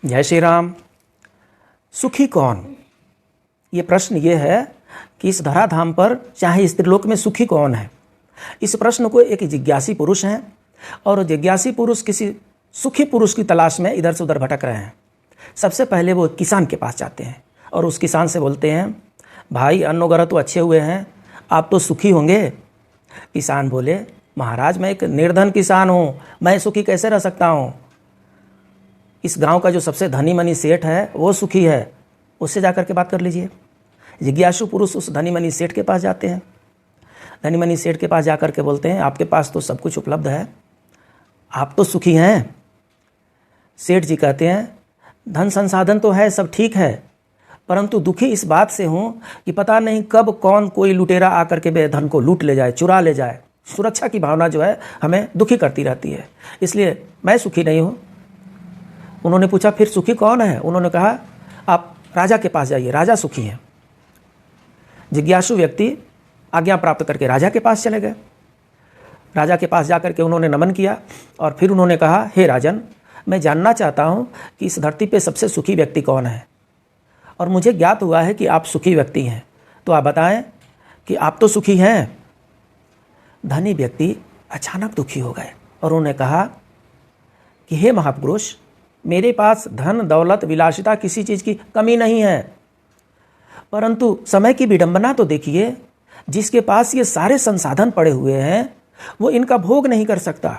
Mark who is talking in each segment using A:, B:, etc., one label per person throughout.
A: जय श्री राम। सुखी कौन? ये प्रश्न ये है कि इस धराधाम पर चाहे इस त्रिलोक में सुखी कौन है। इस प्रश्न को एक जिज्ञासी पुरुष हैं और जिज्ञासी पुरुष किसी सुखी पुरुष की तलाश में इधर से उधर भटक रहे हैं। सबसे पहले वो किसान के पास जाते हैं और उस किसान से बोलते हैं, भाई अन्न वगैरह तो अच्छे हुए हैं, आप तो सुखी होंगे। किसान बोले, महाराज मैं एक निर्धन किसान हूँ, मैं सुखी कैसे रह सकता हूँ। इस गांव का जो सबसे धनी मनी सेठ है वो सुखी है, उससे जाकर के बात कर लीजिए। जिज्ञासु पुरुष उस धनी मनी सेठ के पास जाते हैं। धनी मनी सेठ के पास जाकर के बोलते हैं, आपके पास तो सब कुछ उपलब्ध है, आप तो सुखी हैं। सेठ जी कहते हैं, धन संसाधन तो है, सब ठीक है, परंतु दुखी इस बात से हूँ कि पता नहीं कब कौन कोई लुटेरा आकर के मेरे धन को लूट ले जाए, चुरा ले जाए। सुरक्षा की भावना जो है हमें दुखी करती रहती है, इसलिए मैं सुखी नहीं हूँ। उन्होंने पूछा, फिर सुखी कौन है? उन्होंने कहा, आप राजा के पास जाइए, राजा सुखी हैं। जिज्ञासु व्यक्ति आज्ञा प्राप्त करके राजा के पास चले गए। राजा के पास जाकर के उन्होंने नमन किया और फिर उन्होंने कहा, हे राजन, मैं जानना चाहता हूँ कि इस धरती पे सबसे सुखी व्यक्ति कौन है, और मुझे ज्ञात हुआ है कि आप सुखी व्यक्ति हैं, तो आप बताएं कि आप तो सुखी हैं। धनी व्यक्ति अचानक दुखी हो गए और उन्होंने कहा कि हे महापुरुष, मेरे पास धन दौलत विलासिता किसी चीज़ की कमी नहीं है, परंतु समय की विडंबना तो देखिए, जिसके पास ये सारे संसाधन पड़े हुए हैं वो इनका भोग नहीं कर सकता,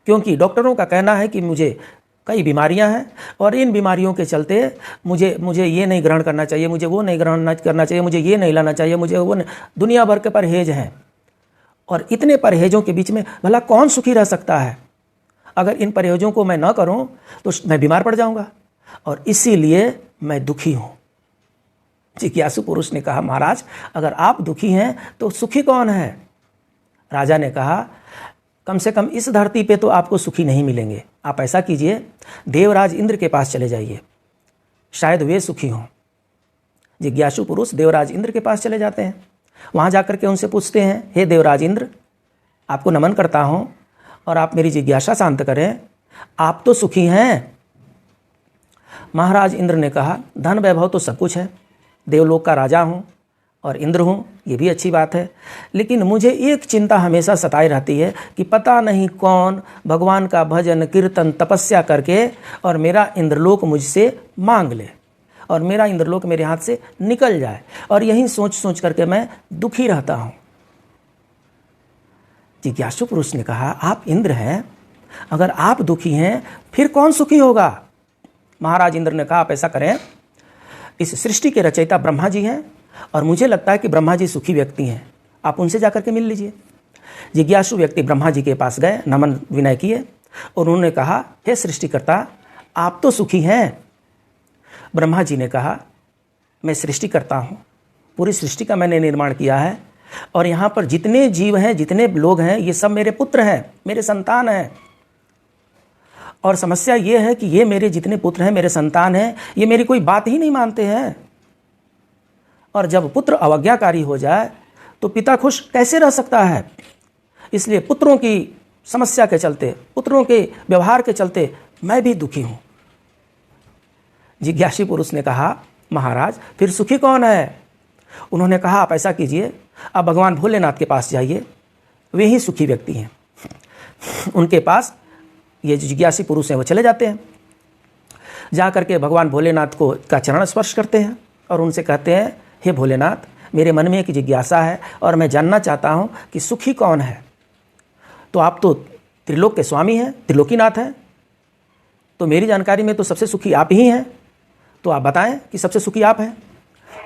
A: क्योंकि डॉक्टरों का कहना है कि मुझे कई बीमारियां हैं और इन बीमारियों के चलते मुझे ये नहीं ग्रहण करना चाहिए, मुझे वो नहीं ग्रहण करना चाहिए, मुझे ये नहीं लाना चाहिए, मुझे वो नहीं। दुनिया भर के परहेज हैं और इतने परहेजों के बीच में भला कौन सुखी रह सकता है। अगर इन परहेजों को मैं न करूं तो मैं बीमार पड़ जाऊंगा और इसीलिए मैं दुखी हूं। जिज्ञासु पुरुष ने कहा, महाराज अगर आप दुखी हैं तो सुखी कौन है? राजा ने कहा, कम से कम इस धरती पे तो आपको सुखी नहीं मिलेंगे। आप ऐसा कीजिए, देवराज इंद्र के पास चले जाइए, शायद वे सुखी हों। जिज्ञासु पुरुष देवराज इंद्र के पास चले जाते हैं। वहाँ जाकर के उनसे पूछते हैं, हे देवराज इंद्र, आपको नमन करता हूँ और आप मेरी जिज्ञासा शांत करें, आप तो सुखी हैं। महाराज इंद्र ने कहा, धन वैभव तो सब कुछ है, देवलोक का राजा हूँ और इंद्र हूँ, ये भी अच्छी बात है, लेकिन मुझे एक चिंता हमेशा सताई रहती है कि पता नहीं कौन भगवान का भजन कीर्तन तपस्या करके और मेरा इंद्रलोक मुझसे मांग ले और मेरा इंद्रलोक मेरे हाथ से निकल जाए, और यही सोच सोच करके मैं दुखी रहता हूँ। जिज्ञासु पुरुष ने कहा, आप इंद्र हैं, अगर आप दुखी हैं फिर कौन सुखी होगा? महाराज इंद्र ने कहा, आप ऐसा करें, इस सृष्टि के रचयिता ब्रह्मा जी हैं और मुझे लगता है कि ब्रह्मा जी सुखी व्यक्ति हैं, आप उनसे जाकर के मिल लीजिए। जिज्ञासु व्यक्ति ब्रह्मा जी के पास गए, नमन विनय किए और उन्होंने कहा, हे सृष्टिकर्ता, आप तो सुखी हैं। ब्रह्मा जी ने कहा, मैं सृष्टि करता हूँ, पूरी सृष्टि का मैंने निर्माण किया है और यहाँ पर जितने जीव हैं, जितने लोग हैं, ये सब मेरे पुत्र हैं, मेरे संतान हैं। और समस्या ये है कि ये मेरे जितने पुत्र हैं, मेरे संतान हैं, ये मेरी कोई बात ही नहीं मानते हैं। और जब पुत्र अवज्ञाकारी हो जाए तो पिता खुश कैसे रह सकता है? इसलिए पुत्रों की समस्या के चलते, पुत्रों के व्यवहार के चलते मैं भी दुखी हूँ। जिज्ञासी पुरुष ने कहा, महाराज फिर सुखी कौन है? उन्होंने कहा, आप ऐसा कीजिए, आप भगवान भोलेनाथ के पास जाइए, वे ही सुखी व्यक्ति हैं। उनके पास ये जिज्ञासी पुरुष हैं, वो चले जाते हैं। जा करके भगवान भोलेनाथ को का चरण स्पर्श करते हैं और उनसे कहते हैं, हे भोलेनाथ, मेरे मन में एक जिज्ञासा है और मैं जानना चाहता हूँ कि सुखी कौन है। तो आप तो त्रिलोक के स्वामी हैं, त्रिलोकीनाथ हैं, तो मेरी जानकारी में तो सबसे सुखी आप ही हैं, तो आप बताएं कि सबसे सुखी आप हैं।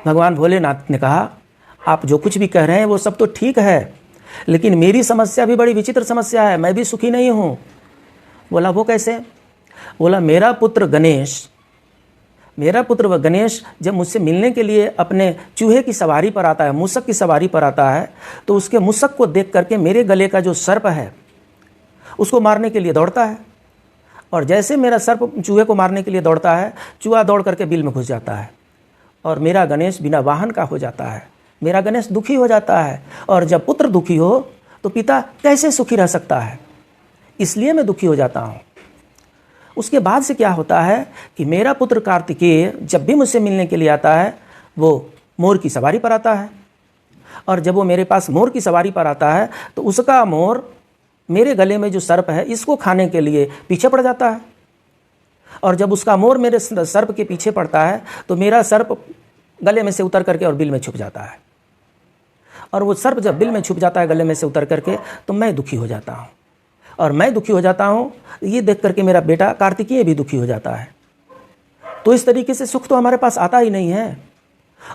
A: भगवान भोलेनाथ ने कहा, आप जो कुछ भी कह रहे हैं वो सब तो ठीक है, लेकिन मेरी समस्या भी बड़ी विचित्र समस्या है, मैं भी सुखी नहीं हूँ। बोला, वो कैसे? बोला, मेरा पुत्र गणेश जब मुझसे मिलने के लिए अपने चूहे की सवारी पर आता है, मूसक की सवारी पर आता है, तो उसके मूसक को देख करके मेरे गले का जो सर्प है उसको मारने के लिए दौड़ता है, और जैसे मेरा सर्प चूहे को मारने के लिए दौड़ता है, चूहा दौड़ करके बिल में घुस जाता है और मेरा गणेश बिना वाहन का हो जाता है। मेरा गणेश दुखी हो जाता है, और जब पुत्र दुखी हो तो पिता कैसे सुखी रह सकता है? इसलिए मैं दुखी हो जाता हूँ। उसके बाद से क्या होता है कि मेरा पुत्र कार्तिकेय जब भी मुझसे मिलने के लिए आता है वो मोर की सवारी पर आता है, और जब वो मेरे पास मोर की सवारी पर आता है तो उसका मोर मेरे गले में जो सर्प है इसको खाने के लिए पीछे पड़ जाता है, और जब उसका मोर मेरे सर्प के पीछे पड़ता है तो मेरा सर्प गले में से उतर करके और बिल में छुप जाता है, और वो सर्प जब बिल में छुप जाता है गले में से उतर करके तो मैं दुखी हो जाता हूँ, और मैं दुखी हो जाता हूँ ये देख करके मेरा बेटा कार्तिकेय भी दुखी हो जाता है। तो इस तरीके से सुख तो हमारे पास आता ही नहीं है।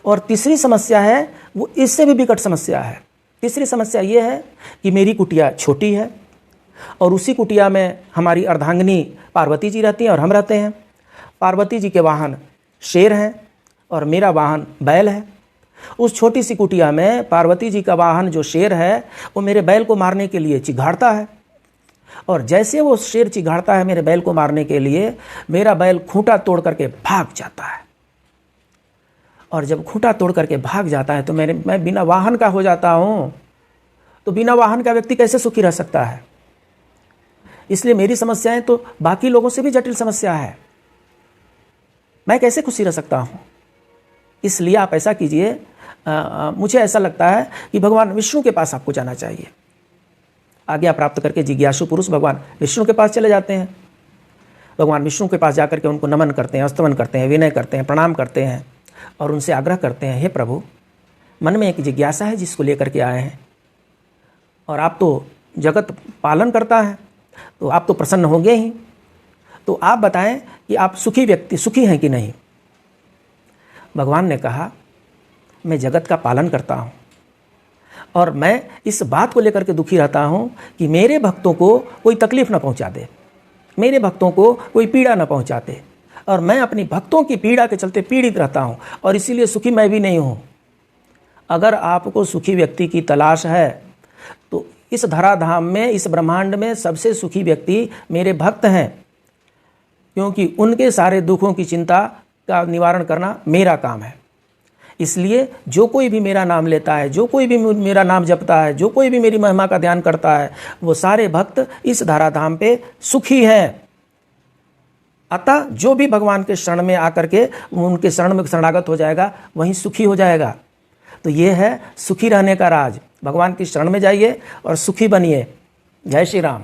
A: और तीसरी समस्या है वो इससे भी विकट समस्या है। तीसरी समस्या ये है कि मेरी कुटिया छोटी है और उसी कुटिया में हमारी अर्धांगिनी पार्वती जी रहती हैं और हम रहते हैं। पार्वती जी के वाहन शेर हैं और मेरा वाहन बैल है। उस छोटी सी कुटिया में पार्वती जी का वाहन जो शेर है वो मेरे बैल को मारने के लिए चिघाड़ता है, और जैसे वो शेर चिघाड़ता है मेरे बैल को मारने के लिए मेरा बैल खूंटा तोड़ करके भाग जाता है, और जब खूंटा तोड़ करके भाग जाता है तो मैं बिना वाहन का हो जाता हूँ। तो बिना वाहन का व्यक्ति कैसे सुखी रह सकता है? इसलिए मेरी समस्याएं तो बाकी लोगों से भी जटिल समस्या है। मैं कैसे खुशी रह सकता हूँ? इसलिए आप ऐसा कीजिए, मुझे ऐसा लगता है कि भगवान विष्णु के पास आपको जाना चाहिए। आज्ञा प्राप्त करके जिज्ञासु पुरुष भगवान विष्णु के पास चले जाते हैं। भगवान विष्णु के पास जाकर के उनको नमन करते हैं, स्तवन करते हैं, विनय करते हैं, प्रणाम करते हैं और उनसे आग्रह करते हैं, हे प्रभु, मन में एक जिज्ञासा है जिसको लेकर के आए हैं, और आप तो जगत पालन करता है तो आप तो प्रसन्न होंगे ही। तो आप बताएं कि आप सुखी हैं कि नहीं? भगवान ने कहा, मैं जगत का पालन करता हूँ और मैं इस बात को लेकर के दुखी रहता हूँ कि मेरे भक्तों को कोई तकलीफ ना पहुँचा दे, मेरे भक्तों को कोई पीड़ा ना पहुँचाते, और मैं अपनी भक्तों की पीड़ा के चलते पीड़ित रहता हूँ और इसीलिए सुखी मैं भी नहीं हूँ। अगर आपको सुखी व्यक्ति की तलाश है तो इस धराधाम में, इस ब्रह्मांड में सबसे सुखी व्यक्ति मेरे भक्त हैं, क्योंकि उनके सारे दुखों की चिंता का निवारण करना मेरा काम है। इसलिए जो कोई भी मेरा नाम लेता है, जो कोई भी मेरा नाम जपता है, जो कोई भी मेरी महिमा का ध्यान करता है, वो सारे भक्त इस धराधाम पे सुखी हैं। अतः जो भी भगवान के शरण में आकर के उनके शरण में शरणागत हो जाएगा वहीं सुखी हो जाएगा। तो ये है सुखी रहने का राज। भगवान की शरण में जाइए और सुखी बनिए। जय श्री राम।